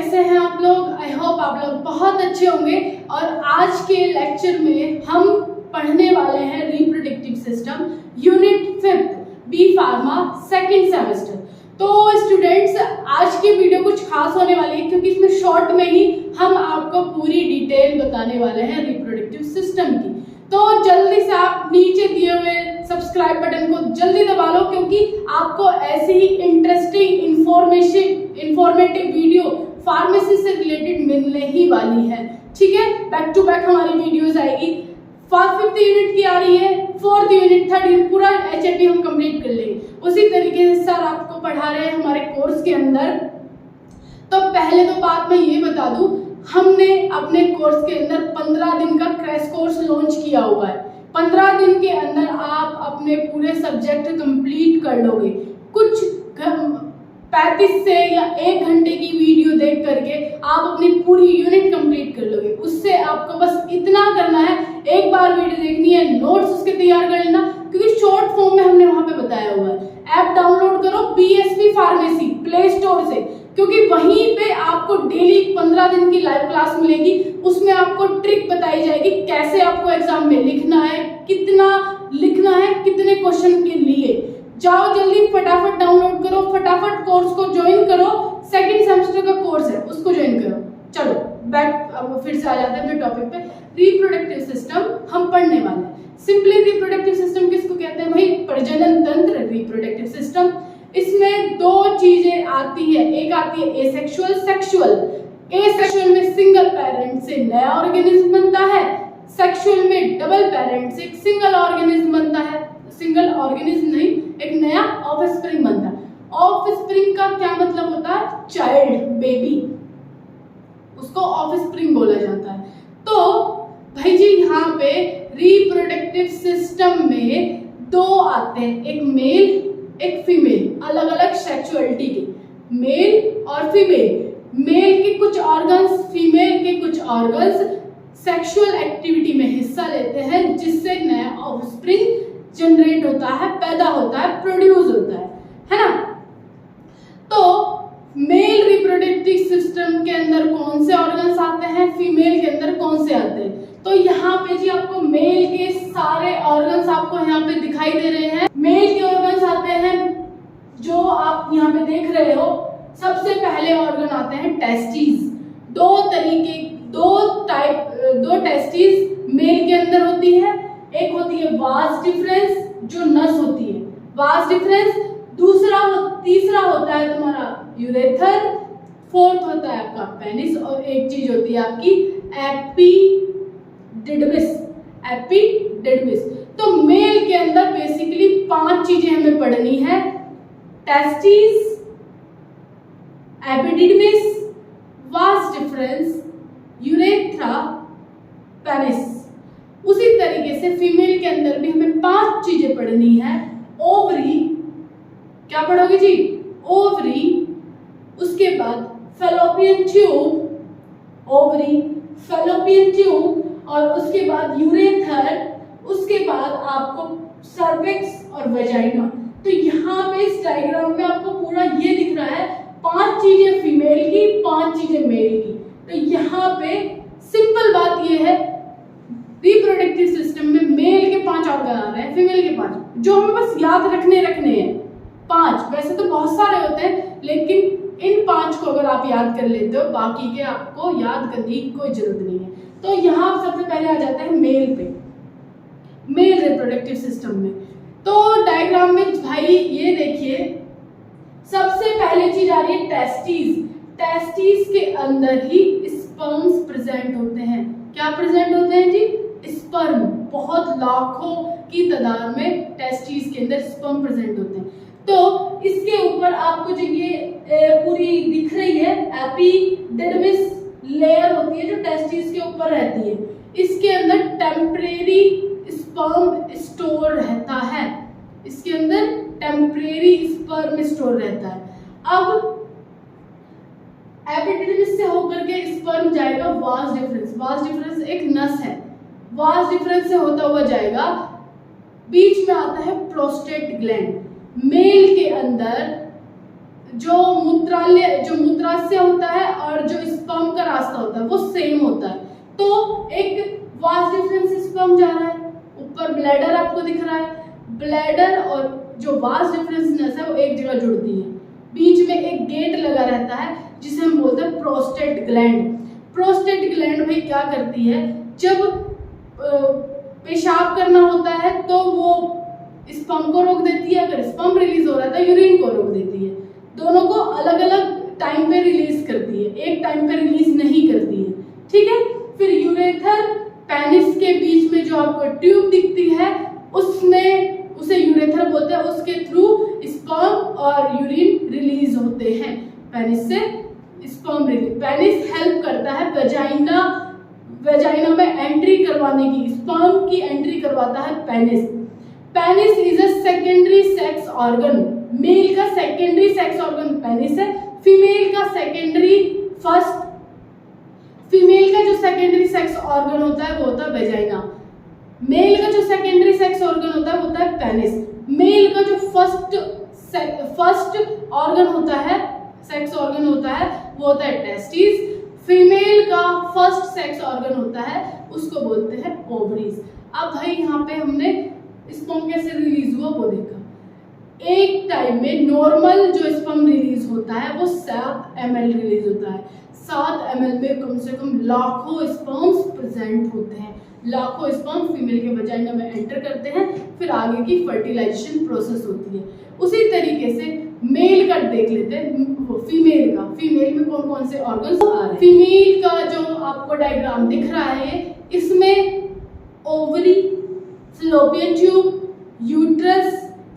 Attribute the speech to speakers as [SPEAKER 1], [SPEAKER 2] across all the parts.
[SPEAKER 1] कैसे हैं आप लोग? आई होप आप लोग बहुत अच्छे होंगे। और आज के लेक्चर में हम पढ़ने वाले हैं reproductive system unit 5 B pharma second semester. तो स्टूडेंट्स, आज की वीडियो कुछ खास होने वाली है क्योंकि इसमें शॉर्ट में ही हम आपको पूरी डिटेल बताने वाले हैं रिप्रोडक्टिव सिस्टम की। तो जल्दी से आप नीचे दिए हुए सब्सक्राइब बटन को जल्दी दबा लो क्योंकि आपको ऐसी ही इंटरेस्टिंग इंफॉर्मेटिव वीडियो फार्मेसी से रिलेटेड मिलने ही वाली है। ठीक है, बैक टू बैक हमारी वीडियोस आएगी। 5th यूनिट की आ रही है, 4th यूनिट, 3rd यूनिट, पूरा HAP हम कंप्लीट कर लेंगे। उसी तरीके से सर आपको पढ़ा रहे हैं हमारे कोर्स के अंदर। तो पहले तो बात मैं ये बता दूं, हमने अपने कोर्स के अंदर 15 दिन का क्रैश कोर्स लॉन्च किया हुआ है। 15 दिन के अंदर आप अपने पूरे सब्जेक्ट कंप्लीट कर लोगे। कुछ 35 से या 1 घंटे की वीडियो देख करके आप अपनी पूरी यूनिट कंप्लीट कर लोगे। उससे आपको बस इतना करना है, एक बार वीडियो देखनी है, नोट्स उसके तैयार कर लेना क्योंकि शॉर्ट फॉर्म में हमने वहां पे बताया हुआ है। ऐप डाउनलोड करो BSP फार्मेसी प्ले स्टोर से, क्योंकि वहीं पे आपको डेली 15 दिन की लाइव क्लास मिलेगी। उसमें आपको ट्रिक बताई जाएगी कैसे आपको एग्जाम में लिखना है, कितना लिखना है, कितने क्वेश्चन के लिए। जाओ जल्दी फटाफट डाउनलोड करो, फटाफट कोर्स को ज्वाइन करो। सेकंड सेमेस्टर का कोर्स है, उसको ज्वाइन करो। चलो बैक, अब फिर से आ जाते हैं अपने टॉपिक पे। रिप्रोडक्टिव सिस्टम हम पढ़ने वाले हैं। सिंपली रिप्रोडक्टिव सिस्टम किसको कहते हैं भाई? प्रजनन तंत्र, रिप्रोडक्टिव सिस्टम। इसमें 2 चीजें आती है, एक आती है एसेक्सुअल, सेक्सुअल। एसेक्सुअल में सिंगल पेरेंट से नया ऑर्गेनिज्म बनता है, सेक्सुअल में डबल पेरेंट से एक सिंगल ऑर्गेनिज्म बनता है। सिंगल ऑर्गेनिज्म नहीं, एक नया ऑफस्प्रिंग बनता है। ऑफस्प्रिंग का क्या मतलब होता है? चाइल्ड, बेबी, उसको ऑफस्प्रिंग बोला जाता है। तो भाई जी यहाँ पे रिप्रोडक्टिव सिस्टम में 2 आते हैं, एक मेल एक फीमेल, अलग अलग सेक्सुअलिटी के, मेल और फीमेल। मेल के कुछ ऑर्गन्स, फीमेल के कुछ ऑर्गन्स सेक्सुअल एक्टिविटी में हिस्सा लेते हैं जिससे नया ऑफस्प्रिंग जनरेट होता है, पैदा होता है, प्रोड्यूस होता है ना। तो मेल रिप्रोडक्टिव सिस्टम के अंदर कौन से ऑर्गन्स आते हैं, फीमेल के अंदर कौन से आते हैं? तो यहाँ पे जी आपको मेल के सारे ऑर्गन्स आपको यहाँ पे दिखाई दे रहे हैं। मेल के ऑर्गन्स आते हैं जो आप यहाँ पे देख रहे हो। सबसे पहले ऑर्गन आते हैं टेस्टिस। 2 टेस्टिस मेल के अंदर होती है। एक होती है वास डिफरेंस, जो नस होती है, वास डिफरेंस। तीसरा होता है तुम्हारा यूरेथर। 4th होता है आपका पेनिस। और एक चीज होती है आपकी एपिडिडमिस। तो मेल के अंदर बेसिकली 5 चीजें हमें पढ़नी है: testis, epididymis, vas deferens, urethra, penis. उसी तरीके से फीमेल के अंदर भी हमें 5 चीजें पढ़नी है। ओवरी, क्या पढ़ोगे जी? ओवरी, उसके बाद fallopian tube, ovary, fallopian tube, और उसके बाद यूरेथर, उसके बाद आपको सर्विक्स और वेजाइना। तो यहाँ पे इस डायग्राम में आपको पूरा ये दिख रहा है, 5 चीजें फीमेल की, 5 चीजें मेल की। तो यहाँ पे सिंपल बात ये है, रिप्रोडक्टिव सिस्टम में मेल के 5 ऑर्गन आ रहे हैं, फीमेल के 5, जो हमें बस याद रखने हैं 5। वैसे तो बहुत सारे होते हैं, लेकिन इन 5 को अगर आप याद कर लेते हो, बाकी के आपको याद करने की कोई जरूरत नहीं है। तो यहाँ सबसे पहले आ जाते हैं मेल पे, मेल रिप्रोडक्टिव सिस्टम में। तो डायग्राम में भाई ये देखिए, सबसे पहले चीज आ रही है टेस्टिस। टेस्टिस के अंदर ही स्पर्म्स प्रेजेंट होते हैं। क्या प्रेजेंट होते हैं जी? स्पर्म। बहुत लाखों की तादाद में टेस्टिस के अंदर स्पर्म प्रेजेंट होते हैं। तो इसके ऊपर आपको जो ये पूरी दिख रही है एपिडिडमिस लेयर होती है जो टेस्टिस के ऊपर रहती है। इसके अंदर टेम्परेरी स्पर्म स्टोर रहता है, इसके अंदर टेम्परेरी स्पर्म स्टोर रहता है। अब एपिडिडमिस से होकर के स्पर्म जाएगा वास डिफरेंस। वास डिफरेंस एक नस है, वास डिफरेंस से होता हुआ जाएगा, बीच में आता है प्रोस्टेट ग्लैंड। मेल के अंदर जो मूत्राशय होता है और जो ब्लैडर आपको दिख रहा है, ब्लैडर और जो वास डिफरेंस है वो एक जगह जुड़ती है, बीच में एक गेट लगा रहता है जिसे हम बोलते हैं प्रोस्टेट ग्लैंड। प्रोस्टेट ग्लैंड भाई क्या करती है, जब पेशाब करना होता है तो वो स्पर्म को रोक देती है, अगर स्पर्म रिलीज हो रहा है तो यूरिन को रोक देती है। दोनों को अलग अलग टाइम पे रिलीज करती है, एक टाइम पे रिलीज नहीं करती है, ठीक है। फिर यूरेथर पेनिस के बीच में जो आपको ट्यूब दिखती है उसमें उसे यूरेथर बोलते हैं, उसके थ्रू स्पर्म और यूरिन रिलीज होते हैं। पेनिस से स्पर्म रिलीज, पेनिस हेल्प करता है वेजाइना में एंट्री करवाने की, स्पर्म की एंट्री करवाता है penis. Penis is a secondary sex organ, male का सेकेंडरी सेक्स ऑर्गन पेनिस है, फीमेल का जो सेकेंडरी सेक्स ऑर्गन होता है वो होता है वेजाइना। मेल का जो सेकेंडरी सेक्स ऑर्गन होता है वो होता है पेनिस। मेल का जो फर्स्ट ऑर्गन होता है, सेक्स ऑर्गन होता है वो होता है टेस्टिस। फीमेल का फर्स्ट सेक्स ऑर्गन होता है उसको बोलते हैं ओवरीज। अब भाई यहाँ पे हमने स्पर्म कैसे रिलीज हुआ वो देखा। एक टाइम में नॉर्मल जो स्पर्म रिलीज होता है वो 7 ml रिलीज होता है। 7 ml में कम से कम लाखों स्पर्म्स प्रेजेंट होते हैं। लाखों स्पर्म फीमेल के वजाइना में एंटर करते हैं, फिर आगे की फर्टिलाइजेशन प्रोसेस होती है। उसी तरीके से मेल का देख लेते हैं, फीमेल में कौन कौन से ऑर्गन्स आ रहे हैं। फीमेल का जो आपको डायग्राम दिख रहा है इसमें ovary, fallopian tube, uterus,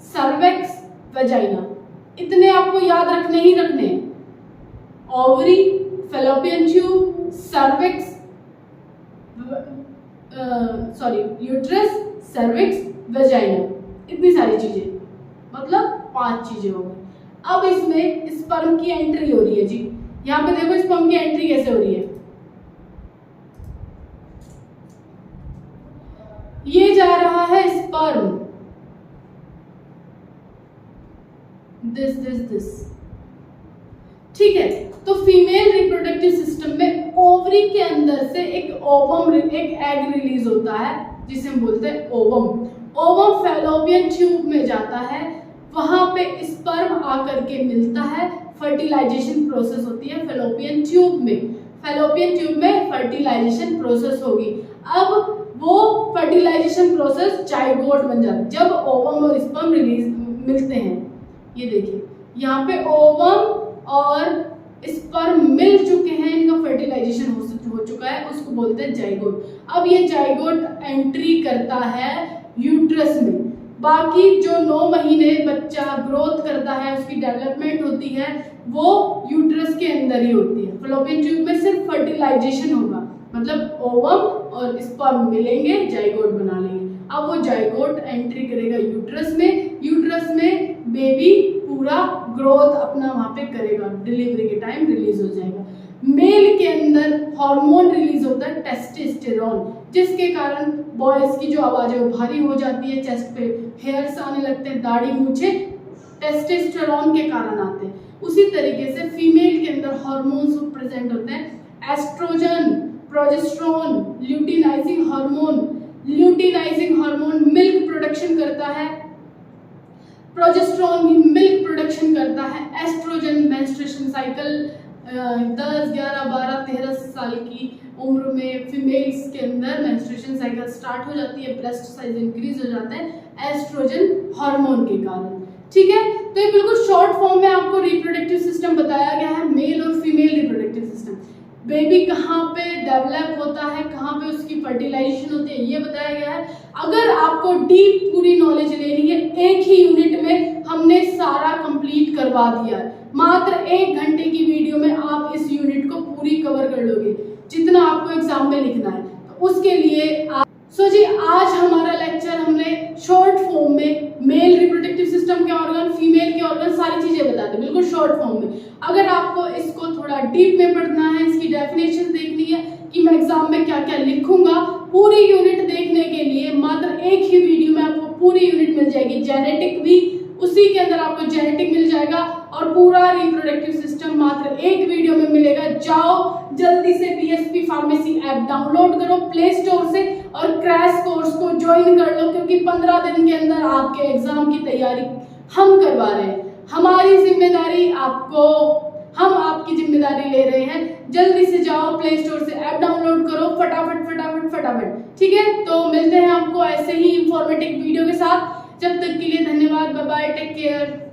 [SPEAKER 1] cervix, vagina, इतने आपको याद रखने ही रखने हैं। Ovary, fallopian tube, cervix, uterus, cervix, vagina, इतनी सारी चीजें, मतलब 5 चीजें हो गई। अब इसमें स्पर्म की एंट्री हो रही है जी। यहाँ पे देखो स्पर्म की एंट्री कैसे हो रही है। ये जा रहा है स्पर्म, दिस, ठीक है। तो फीमेल रिप्रोडक्टिव सिस्टम में ओवरी के अंदर से एक ओवम, एक एग रिलीज होता है जिसे हम बोलते हैं ओवम। ओवम फैलोपियन ट्यूब में जाता है, वहां पे स्पर्म आकर के मिलता है, फर्टिलाइजेशन प्रोसेस होती है फैलोपियन ट्यूब में। फैलोपियन ट्यूब में फर्टिलाइजेशन प्रोसेस होगी। अब वो फर्टिलाइजेशन प्रोसेस जाइगोट बन जाता है जब ओवम और स्पर्म रिलीज मिलते हैं। ये देखिए यहाँ पे ओवम और स्पर्म मिल चुके हैं, इनका फर्टिलाइजेशन हो चुका है, उसको बोलते हैं जाइगोट। अब ये जाइगोट एंट्री करता है यूट्रस में। बाकी जो 9 महीने बच्चा ग्रोथ करता है, उसकी डेवलपमेंट होती है, वो यूट्रस के अंदर ही होती है। फैलोपियन ट्यूब में सिर्फ फर्टिलाइजेशन होगा, मतलब ओवम और स्पर्म मिलेंगे, जाइगोट बना लेंगे। अब वो जाइगोट एंट्री करेगा यूट्रस में, यूट्रस में बेबी पूरा ग्रोथ अपना वहां पे करेगा, डिलीवरी के टाइम रिलीज हो जाएगा। मेल के अंदर हार्मोन रिलीज होता है टेस्टोस्टेरोन, जिसके कारण बॉयज की जो आवाज है वो भारी हो जाती है, चेस्ट पे हेयर्स आने लगते हैं, दाढ़ी मूछे टेस्टोस्टेरोन के कारण आते हैं। उसी तरीके से फीमेल के अंदर हार्मोन्स प्रेजेंट होते हैं, oestrogen, progesterone, luteinizing hormone. Luteinizing hormone milk production करता है, प्रोजेस्टेरोन भी मिल्क प्रोडक्शन करता है। एस्ट्रोजन मेंस्ट्रुएशन साइकिल 10, 11, 12, 13 साल की उम्र में फीमेल्स के अंदर मेंस्ट्रुएशन साइकिल स्टार्ट हो जाती है, ब्रेस्ट साइज इंक्रीज हो जाता है एस्ट्रोजन हार्मोन के कारण, ठीक है। तो ये बिल्कुल शॉर्ट फॉर्म में आपको रिप्रोडक्टिव सिस्टम बताया गया है, मेल और फीमेल रिप्रोडक्टिव सिस्टम। बेबी कहाँ पे डेवलप होता है, कहाँ पे उसकी फर्टिलाइजेशन होती है, ये बताया गया है। अगर आपको डीप पूरी नॉलेज लेनी है, एक ही यूनिट में हमने सारा कंप्लीट करवा दिया है। मात्र 1 घंटे की वीडियो में आप इस यूनिट को पूरी कवर कर लोगे, जितना आपको एग्जाम में लिखना है। तो उसके लिए जी आज हमारा लेक्चर हमने शॉर्ट फॉर्म में मेल रिप्रोडक्टिव सिस्टम के ऑर्गन, फीमेल के ऑर्गन, सारी चीजें बता दी बिल्कुल शॉर्ट फॉर्म में। अगर आपको इसको थोड़ा डीप में पढ़ना है, इसकी डेफिनेशन देखनी है कि मैं एग्जाम में क्या क्या लिखूंगा, पूरी यूनिट देखने के लिए मात्र एक ही वीडियो में आपको पूरी यूनिट मिल जाएगी। जेनेटिक भी उसी के अंदर आपको जेनेटिक मिल जाएगा और पूरा रिप्रोडक्टिव सिस्टम मात्र एक वीडियो में मिलेगा। जाओ जल्दी से बीएसपी फार्मेसी ऐप डाउनलोड करो प्ले स्टोर से और क्रैश कोर्स को ज्वाइन कर लो, क्योंकि 15 दिन के अंदर आपके एग्जाम की तैयारी हम करवा रहे हैं। हमारी जिम्मेदारी हम आपकी जिम्मेदारी ले रहे हैं। जल्दी से जाओ प्ले स्टोर से ऐप डाउनलोड करो फटाफट फटाफट फटाफट, ठीक है। तो मिलते हैं आपको ऐसे ही इंफॉर्मेटिव वीडियो के साथ। जब तक के लिए धन्यवाद, बाय बाय, टेक केयर।